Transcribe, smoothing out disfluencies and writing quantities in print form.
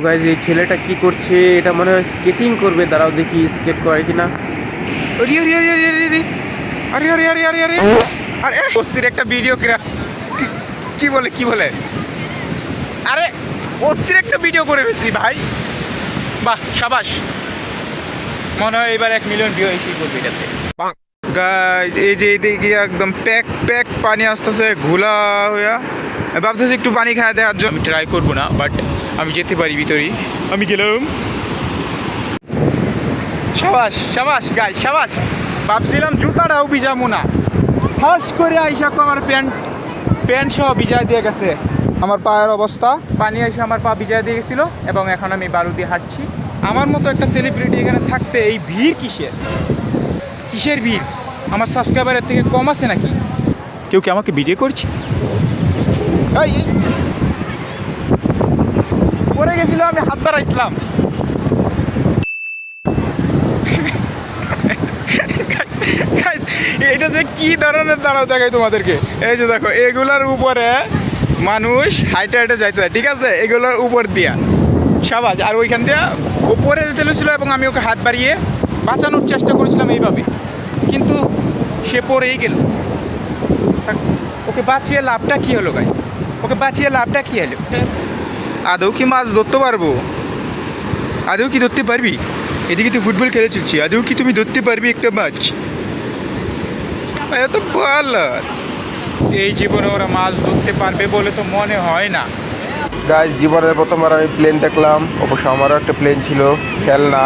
Guys এই ছেলেটা কি করছে? এটা মনে হয় স্কেটিং করবে। দাঁড়াও দেখি স্কেট করে কিনা। আরে আরে আরে আরে আরে আরে আরে আরে আরে আরে আরে অস্থির একটা ভিডিও কি বলে কি বলে আরে অস্থির একটা ভিডিও করে ফেলছি ভাই। বাহ সাবাস, মনে হয় এবার 1 মিলিয়ন ভিউ এসে করবে এটাতে। গাইজ এই যে এদিকে একদম প্যাক প্যাক পানি আসতেছে ঘোলা হইয়া। ভাবতেছি একটু পানি খাওয়া দেওয়ার জন্য। আমি ট্রাই করবো না, বাট আমি যেতে পারি ভিতরেই। আমি গেলাম। সাবাস সাবাস গাইজ সাবাস। ভাবছিলাম জুতাটাও ভিজাবো না, ফাঁস করে আইসা আমার প্যান্ট সহ ভিজায় দিয়ে গেছে। আমার পায়ের অবস্থা, পানি এসে আমার পা ভিজায় দিয়ে গেছিলো এবং এখন আমি বালু দিয়ে হাঁটছি। আমার মতো একটা সেলিব্রিটি এখানে থাকতে এই ভিড় কিসের ভিড়? আমার সাবস্ক্রাইবারের থেকে কম আছে নাকি? কেউ কি আমাকে ভিডিও করছে? পরে গেছিল, আমি হাত বাড়াইছিলাম। এটা যে কি ধরনের দাঁড়াও দেখাই তোমাদেরকে। এই যে দেখো, এগুলার উপরে মানুষ হাইটে হাইটে যাইতে হয়, ঠিক আছে? এগুলোর উপর দিয়া সাবাস। আর ওইখান দিয়ে উপরে ছিল এবং আমি ওকে হাত বাড়িয়ে বাঁচানোর চেষ্টা করেছিলাম এইভাবে, কিন্তু সে পড়েই গেল। ওকে বাঁচিয়ে লাভটা কী হলো গাইস? ওকে বাঁচিয়ে লাভটা কী হলো? আদৌ কি মাছ ধরতে পারবো? আদৌ কি ধরতে পারবি? এদিকে তুই ফুটবল খেলে চলছি, আদৌ কি তুমি ধরতে পারবি একটা মাছ? এত ভালো এই জীবনে ওরা মাছ ধরতে পারবে বলে তো মনে হয় না। গাইস জীবনের প্রথমবার আমি প্লেন দেখলাম। অবশ্য আমারও একটা প্লেন ছিল, খেলনা।